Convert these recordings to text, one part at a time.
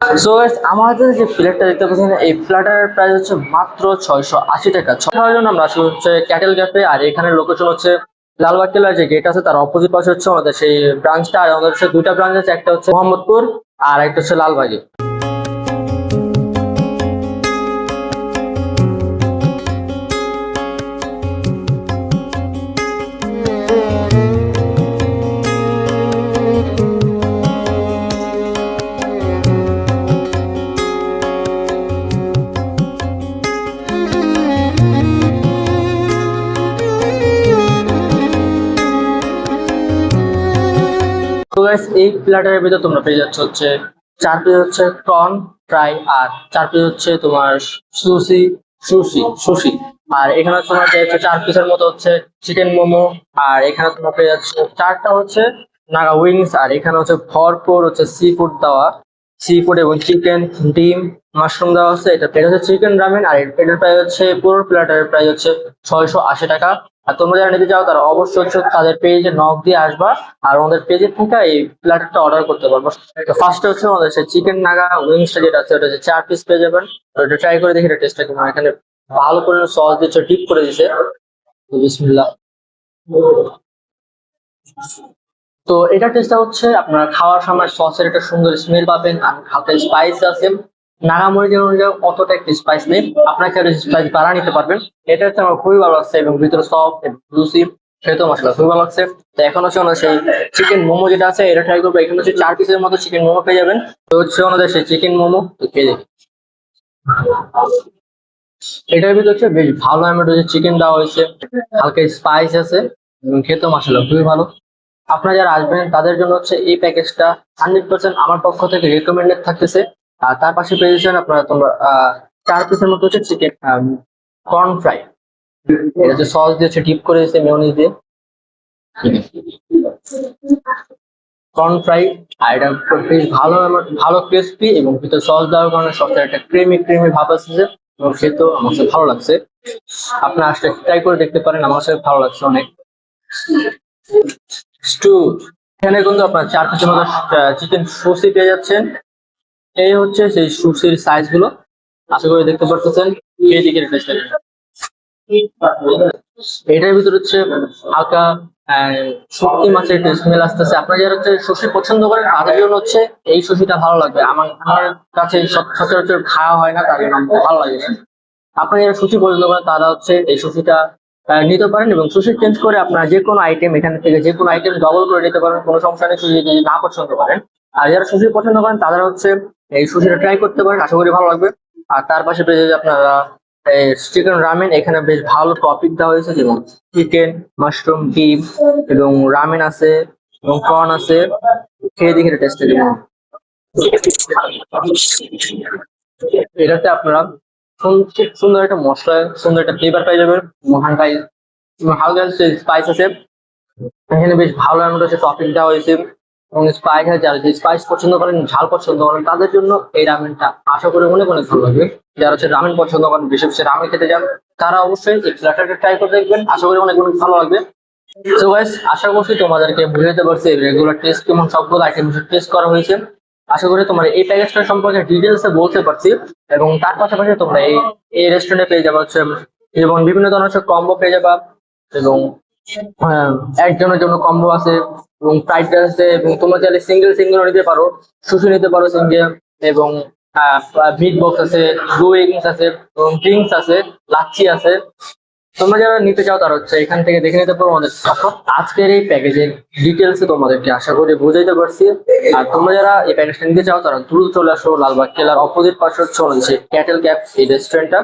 So guys, আমাদের যে প্লেটটা দেখতে পাচ্ছেন এই প্লেটার প্রাইস হচ্ছে মাত্র 680 টাকা। খাওয়ার জন্য আমরা আসলে হচ্ছে ক্যাটেল ক্যাফে, আর এখানে লোকেশন হচ্ছে লালবাগ কেল্লার যে গেট আছে তার অপোজিট পাশে হচ্ছে আমাদের সেই ব্রাঞ্চটা। আর আমাদের হচ্ছে দুইটা ব্রাঞ্চ আছে, একটা হচ্ছে মোহাম্মদপুর আর একটা হচ্ছে লালবাগে। তো গাইস, এই প্ল্যাটারের ভিতরে তোমরা পেয়ে যাচ্ছ হচ্ছে 4 পিস হচ্ছে প্রন ফ্রাই, আর 4 পিস হচ্ছে তোমার সুশি সুশি সুশি। আর এখানে তোমার পেয়ে যাচ্ছে 4 পিসের মতো হচ্ছে চিকেন মোমো। আর এখানে তোমরা পেয়ে যাচ্ছে 4টা হচ্ছে নাগা উইংস। আর এখানে হচ্ছে ভরপুর হচ্ছে সি ফুড দেওয়া, সি ফুড এবং চিকেন, ডিম, মাশরুম দেওয়া আছে। এটা হচ্ছে চিকেন রামেন। আর এটার প্রাইস হচ্ছে পুরো প্ল্যাটারের প্রাইস হচ্ছে 680 টাকা। আর তোমরা যারা নিতে চাও তারা অবশ্যই হচ্ছে তাদের পেজে নক দিয়ে আসবা, আর আমাদের পেজে থেকে এই প্ল্যাটারটা অর্ডার করতে পারবো। ফার্স্টে হচ্ছে আমাদের সেই চিকেন নাগা উইংসটা যেটা আছে ওটা হচ্ছে 4 পিস পেয়ে যাবেন। তো এটা ট্রাই করে দেখি এটা টেস্টটা কেমন। এখানে ভালো করে সস দিচ্ছে, ডিপ করে দিছে। তো বিসমিল্লাহ। তো এটা টেস্টটা হচ্ছে আপনারা খাওয়ার সময় সসের একটা সুন্দর স্মেল পাবেন, আর হালকা স্পাইস আছে। নাগামরিচের অনুযায়ী অতটা একটা স্পাইস নেই, আপনাকে স্পাইস বাড়া নিতে পারবেন। এটা হচ্ছে আমার খুবই ভালো লাগছে, এবং ভিতরে সফট এবং জুসি, খেতে মশলা খুবই ভালো লাগছে। তো এখন হচ্ছে ওনার সেই চিকেন মোমো যেটা আছে এটা ট্রাই করবো। এখানে হচ্ছে 4 পিসের মতো চিকেন মোমো পেয়ে যাবেন। তো হচ্ছে ওনাদের সেই চিকেন মোমো, তো খেয়ে দেখি। এটার ভিতরে হচ্ছে বেশ ভালো অ্যামাউন্ট হচ্ছে চিকেন দেওয়া হয়েছে, হালকা স্পাইস আছে, এবং খেতে মশলা খুবই ভালো। আপনারা যারা আসবেন তাদের জন্য হচ্ছে এই প্যাকেজটা 100% আমার পক্ষ থেকে রেকমেন্ডেড থাকতেছে। আর তার পাশে পেয়ে যাচ্ছেন আপনারা তোমরা 4 পিসের মতো হচ্ছে চিকেন কর্ন ফ্রাই। এটা হচ্ছে সস দিয়ে হচ্ছে ডিপ করে দিয়েছে মেয়োনিজ দিয়ে কর্ন ফ্রাই। আর এটা বেশ ভালো ভালো ক্রিস্পি, এবং ভিতরে সস দেওয়ার কারণে সসের একটা ক্রিমি ক্রিমি ভাব আসছে, এবং খেতেও আমার কাছে ভালো লাগছে। আপনারা আসলে ট্রাই করে দেখতে পারেন, আমার কাছে ভালো লাগছে অনেক। স্টু, এখানে কিন্তু আপনার 4 পিসের মতো চিকেন সুশি পেয়ে যাচ্ছেন। এই হচ্ছে সেই সুশির সাইজ গুলো, আশা করি দেখতে পারতেছেন। এই দিকের টেস্ট, এটার ভিতরে হচ্ছে হালকা শুটকি মাছের স্মেল আসতেছে। আপনারা যারা হচ্ছে সুশি পছন্দ করেন তাদের জন্য হচ্ছে এই সুশিটা ভালো লাগবে। আমার আমার কাছে সচরাচর খাওয়া হয় না, তার জন্য আমার ভালো লাগে। আপনারা যারা সুশি পছন্দ করেন তারা হচ্ছে এই সুশিটা নিতে পারেন, এবং সুশি চেঞ্জ করে আপনারা যে কোনো আইটেম এখান থেকে যে কোনো আইটেম ডবল করে নিতে পারেন, কোনো সমস্যা নেই সুশি যদি না পছন্দ করেন। আর যারা সুশি পছন্দ করেন তারা হচ্ছে এই সুশিটা ট্রাই করতে পারেন, আশা করি ভালো লাগবে। আর তার পাশে পেয়ে যাবে আপনারা চিকেন রামেন। এখানে বেশ ভালো টপিক দেওয়া হয়েছে, যেমন চিকেন, মাশরুম, ডিম, এবং রামেন আছে এবং কর্ন আছে। খেয়ে দেখে টেস্ট দেবেন। এটাতে আপনারা খুব সুন্দর একটা মশলা, সুন্দর একটা ফ্লেভার পাই যাবেন। হালকা হালকা স্পাইস আছে, এখানে বেশ ভালো অ্যামাউন্ট হচ্ছে টপিং দেওয়া হয়েছে, এবং স্পাইস আছে। যারা স্পাইস পছন্দ করেন, ঝাল পছন্দ করেন তাদের জন্য এই রামেনটা আশা করি অনেক অনেক ভালো লাগবে। যারা হচ্ছে রামেন পছন্দ করেন, বেশি বেশি রামেন খেতে যান, তারা অবশ্যই এই প্ল্যাটারটা ট্রাই করে দেখবেন, আশা করি অনেক অনেক ভালো লাগবে। তো গাইস, আশা করছি তোমাদেরকে বুঝাতে পারছি রেগুলার টেস্ট কেমন, সবগুলো আইটেম টেস্ট করা হয়েছে। আশা করি তোমার এই প্যাকেজটা সম্পর্কে ডিটেলসে বলতে পারছি। এবং তার পাশাপাশি তোমরা এই এই রেস্টুরেন্টে পেয়ে যাবে হচ্ছে যেমন বিভিন্ন ধরনের হচ্ছে কম্বো পেয়ে যাবা, এবং একজনের জন্য কম্বো আছে, এবং ফ্রাইড রাইস আছে, এবং তোমরা চাইলে সিঙ্গেল সিঙ্গেল নিতে পারো, সুশি নিতে পারো সিঙ্গেল, এবং মিট বক্স আছে, ব্লু উইংস আছে, এবং ড্রিঙ্কস আছে, লাচ্ছি আছে। তোমরা যারা নিতে চাও তারা হচ্ছে এখান থেকে দেখে নিতে পারো আমাদের আজকের এই প্যাকেজের ডিটেলস তোমাদেরকে আশা করি বুঝাইতে পারছি। আর তোমরা যারা এই প্যাকেজটা নিতে চাও তারা দ্রুত চলে আসো লালবাগ কেল্লার অপোজিট পাশে হচ্ছে আমাদের ক্যাটেল ক্যাপ এই রেস্টুরেন্টটা।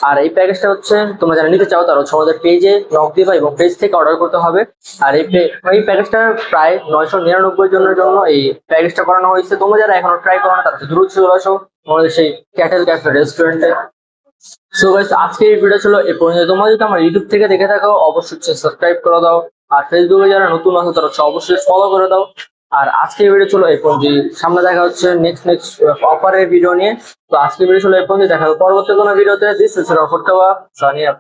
আর এই প্যাকেজটা হচ্ছে তোমরা যারা নিতে চাও তারা হচ্ছে আমাদের পেজে নক দিবা, এবং পেজ থেকে অর্ডার করতে হবে। আর এই প্যাকেজটা প্রায় 999 জনের জন্য এই প্যাকেজটা করানো হয়েছে। তোমরা যারা এখনো ট্রাই করো না তারা দ্রুত চলে আসো আমাদের সেই ক্যাটেল ক্যাফে রেস্টুরেন্টে। সো গাইস, আজকে এই ভিডিও ছিল এই পর্যন্ত। তোমরা যদি আমার ইউটিউব থেকে দেখে থাকো অবশ্যই সাবস্ক্রাইব করে দাও, আর ফেসবুকে যারা নতুন আছে তারা অবশ্যই ফলো করে দাও। আর আজকে এই ভিডিও ছিল এই পর্যন্ত, সামনে দেখা হচ্ছে নেক্সট অফারের ভিডিও নিয়ে। তো আজকে ভিডিও ছিল এই পর্যন্ত, দেখা হবে পরবর্তী কোনো ভিডিওতে। This is Sania.